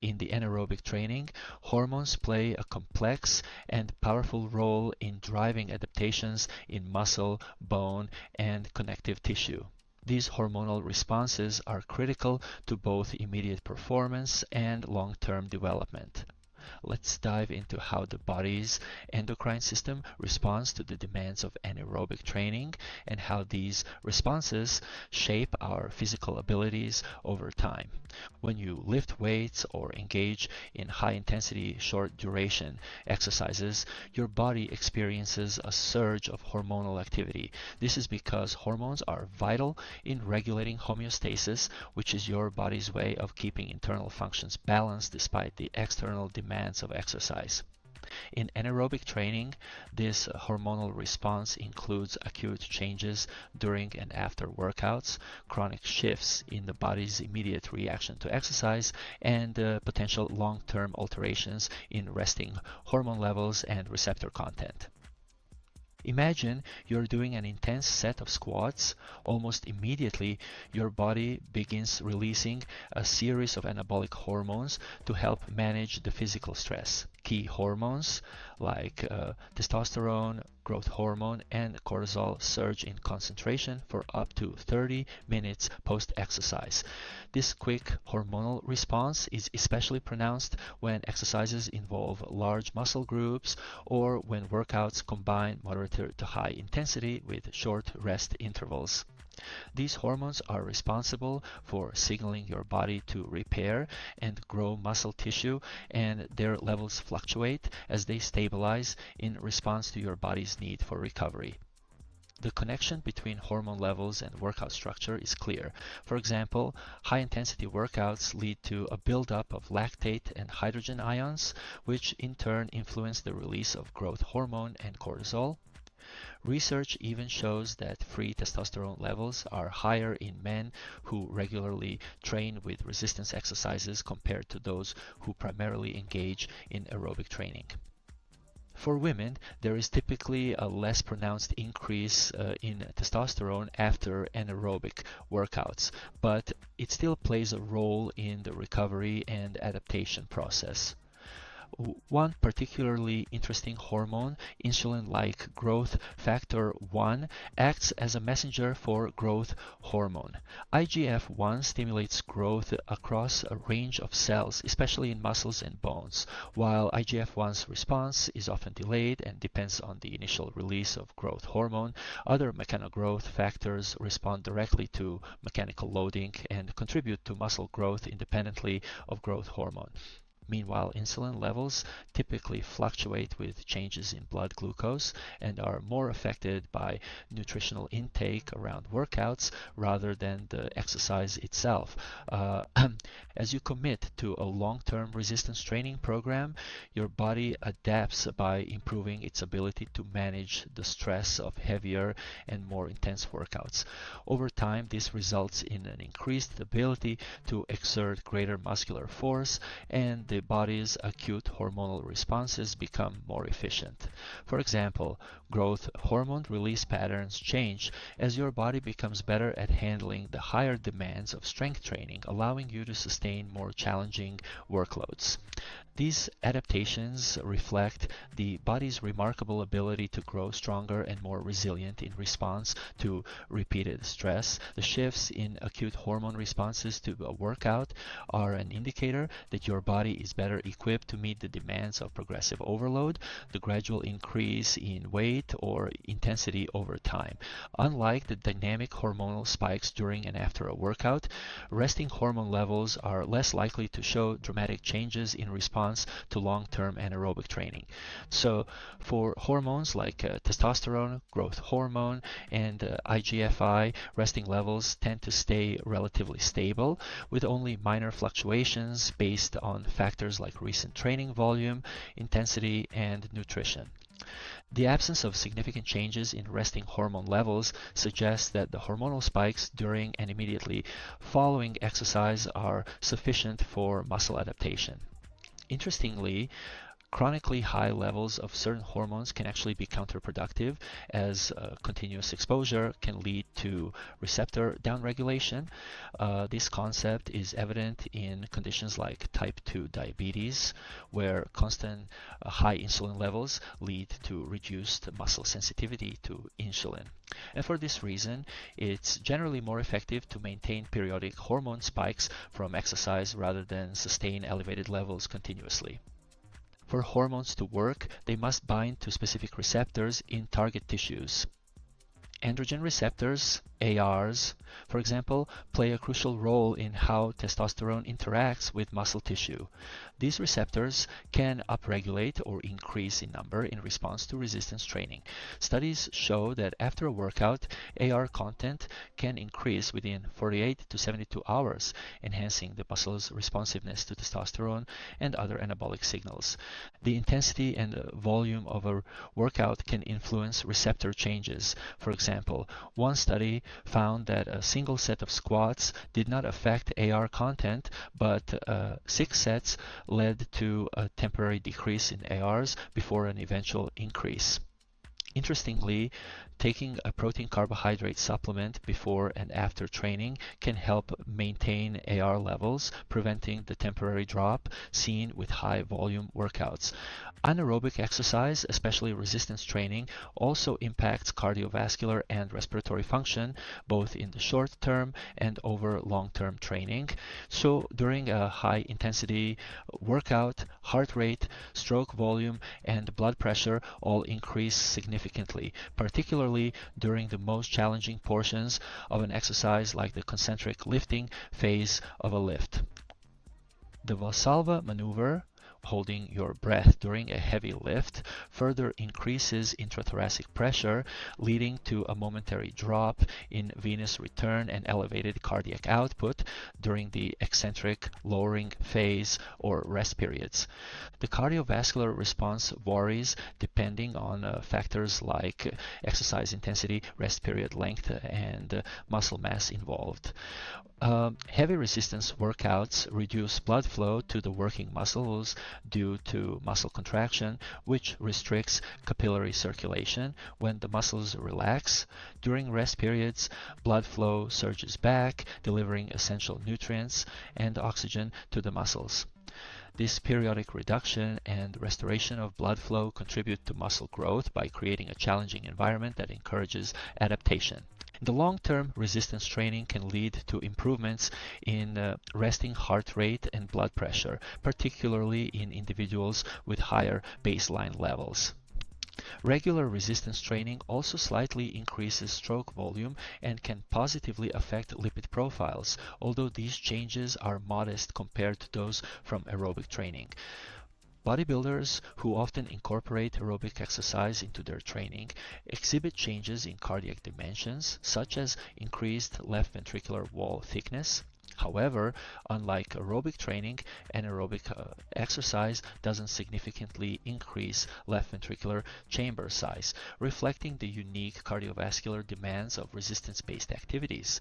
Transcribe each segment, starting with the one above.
In the anaerobic training, hormones play a complex and powerful role in driving adaptations in muscle, bone, and connective tissue. These hormonal responses are critical to both immediate performance and long-term development. Let's dive into how the body's endocrine system responds to the demands of anaerobic training and how these responses shape our physical abilities over time. When you lift weights or engage in high intensity, short duration exercises, your body experiences a surge of hormonal activity. This is because hormones are vital in regulating homeostasis, which is your body's way of keeping internal functions balanced despite the external demands of exercise. In anaerobic training, this hormonal response includes acute changes during and after workouts, chronic shifts in the body's immediate reaction to exercise, and potential long-term alterations in resting hormone levels and receptor content. Imagine you're doing an intense set of squats. Almost immediately, your body begins releasing a series of anabolic hormones to help manage the physical stress. Key hormones like testosterone, growth hormone, and cortisol surge in concentration for up to 30 minutes post-exercise. This quick hormonal response is especially pronounced when exercises involve large muscle groups or when workouts combine moderate to high intensity with short rest intervals. These hormones are responsible for signaling your body to repair and grow muscle tissue, and their levels fluctuate as they stabilize in response to your body's need for recovery. The connection between hormone levels and workout structure is clear. For example, high-intensity workouts lead to a buildup of lactate and hydrogen ions, which in turn influence the release of growth hormone and cortisol. Research even shows that free testosterone levels are higher in men who regularly train with resistance exercises compared to those who primarily engage in aerobic training. For women, there is typically a less pronounced increase in testosterone after anaerobic workouts, but it still plays a role in the recovery and adaptation process. One particularly interesting hormone, insulin-like growth factor 1, acts as a messenger for growth hormone. IGF-1 stimulates growth across a range of cells, especially in muscles and bones, while IGF-1's response is often delayed and depends on the initial release of growth hormone. Other mechanogrowth factors respond directly to mechanical loading and contribute to muscle growth independently of growth hormone. Meanwhile, insulin levels typically fluctuate with changes in blood glucose and are more affected by nutritional intake around workouts rather than the exercise itself. As you commit to a long-term resistance training program, your body adapts by improving its ability to manage the stress of heavier and more intense workouts. Over time, this results in an increased ability to exert greater muscular force, and the body's acute hormonal responses become more efficient. For example, growth hormone release patterns change as your body becomes better at handling the higher demands of strength training, allowing you to sustain more challenging workloads. These adaptations reflect the body's remarkable ability to grow stronger and more resilient in response to repeated stress. The shifts in acute hormone responses to a workout are an indicator that your body is better equipped to meet the demands of progressive overload, the gradual increase in weight or intensity over time. Unlike the dynamic hormonal spikes during and after a workout, resting hormone levels are less likely to show dramatic changes in response to long-term anaerobic training. So for hormones like testosterone, growth hormone, and IGFI, resting levels tend to stay relatively stable with only minor fluctuations based on factors like recent training volume, intensity, and nutrition. The absence of significant changes in resting hormone levels suggests that the hormonal spikes during and immediately following exercise are sufficient for muscle adaptation. Interestingly, Chronically high levels of certain hormones can actually be counterproductive, as continuous exposure can lead to receptor downregulation. This concept is evident in conditions like type 2 diabetes, where constant high insulin levels lead to reduced muscle sensitivity to insulin. And for this reason, it's generally more effective to maintain periodic hormone spikes from exercise rather than sustain elevated levels continuously. For hormones to work, they must bind to specific receptors in target tissues. Androgen receptors, ARs, for example, play a crucial role in how testosterone interacts with muscle tissue. These receptors can upregulate or increase in number in response to resistance training. Studies show that after a workout, AR content can increase within 48 to 72 hours, enhancing the muscle's responsiveness to testosterone and other anabolic signals. The intensity and volume of a workout can influence receptor changes. For example, one study found that a single set of squats did not affect AR content, but 6 sets led to a temporary decrease in ARs before an eventual increase. Interestingly, taking a protein carbohydrate supplement before and after training can help maintain AR levels, preventing the temporary drop seen with high volume workouts. Anaerobic exercise, especially resistance training, also impacts cardiovascular and respiratory function, both in the short term and over long-term training. So during a high intensity workout, heart rate, stroke volume, and blood pressure all increase significantly, particularly during the most challenging portions of an exercise like the concentric lifting phase of a lift. The Valsalva maneuver, holding your breath during a heavy lift, further increases intrathoracic pressure, leading to a momentary drop in venous return and elevated cardiac output during the eccentric lowering phase or rest periods. The cardiovascular response varies depending on factors like exercise intensity, rest period length, and muscle mass involved. Heavy resistance workouts reduce blood flow to the working muscles due to muscle contraction, which restricts capillary circulation. When the muscles relax during rest periods, blood flow surges back, delivering essential nutrients and oxygen to the muscles. This periodic reduction and restoration of blood flow contribute to muscle growth by creating a challenging environment that encourages adaptation. In the long term, resistance training can lead to improvements in resting heart rate and blood pressure, particularly in individuals with higher baseline levels. Regular resistance training also slightly increases stroke volume and can positively affect lipid profiles, although these changes are modest compared to those from aerobic training. Bodybuilders who often incorporate aerobic exercise into their training exhibit changes in cardiac dimensions, such as increased left ventricular wall thickness. However, unlike aerobic training, anaerobic exercise doesn't significantly increase left ventricular chamber size, reflecting the unique cardiovascular demands of resistance-based activities.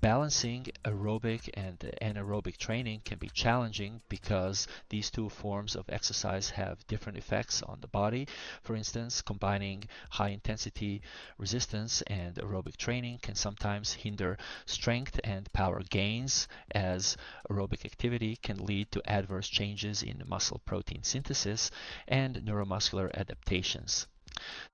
Balancing aerobic and anaerobic training can be challenging because these two forms of exercise have different effects on the body. For instance, combining high-intensity resistance and aerobic training can sometimes hinder strength and power gains, as aerobic activity can lead to adverse changes in muscle protein synthesis and neuromuscular adaptations.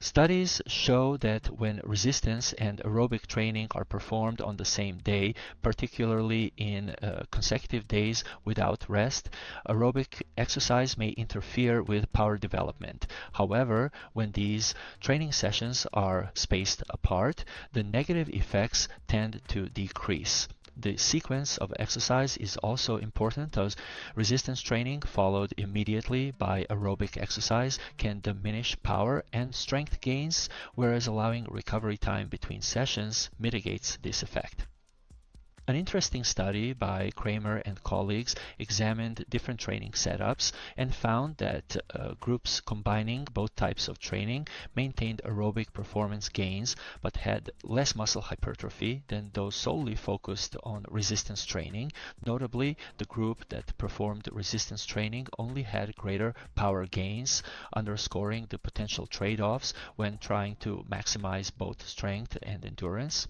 Studies show that when resistance and aerobic training are performed on the same day, particularly in consecutive days without rest, aerobic exercise may interfere with power development. However, when these training sessions are spaced apart, the negative effects tend to decrease. The sequence of exercise is also important, as resistance training followed immediately by aerobic exercise can diminish power and strength gains, whereas allowing recovery time between sessions mitigates this effect. An interesting study by Kramer and colleagues examined different training setups and found that groups combining both types of training maintained aerobic performance gains but had less muscle hypertrophy than those solely focused on resistance training. Notably, the group that performed resistance training only had greater power gains, underscoring the potential trade-offs when trying to maximize both strength and endurance.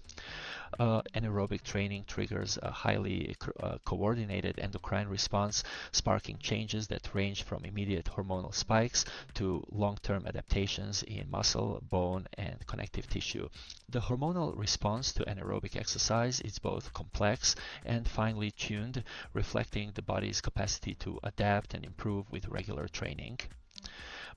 Anaerobic training triggers a highly coordinated endocrine response, sparking changes that range from immediate hormonal spikes to long-term adaptations in muscle, bone, and connective tissue. The hormonal response to anaerobic exercise is both complex and finely tuned, reflecting the body's capacity to adapt and improve with regular training.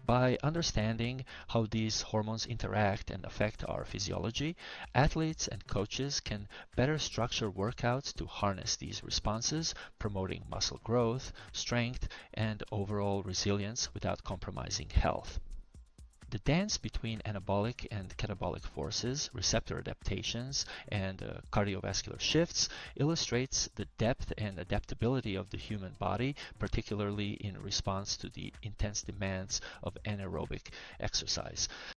By understanding how these hormones interact and affect our physiology, athletes and coaches can better structure workouts to harness these responses, promoting muscle growth, strength, and overall resilience without compromising health. The dance between anabolic and catabolic forces, receptor adaptations, and cardiovascular shifts illustrates the depth and adaptability of the human body, particularly in response to the intense demands of anaerobic exercise.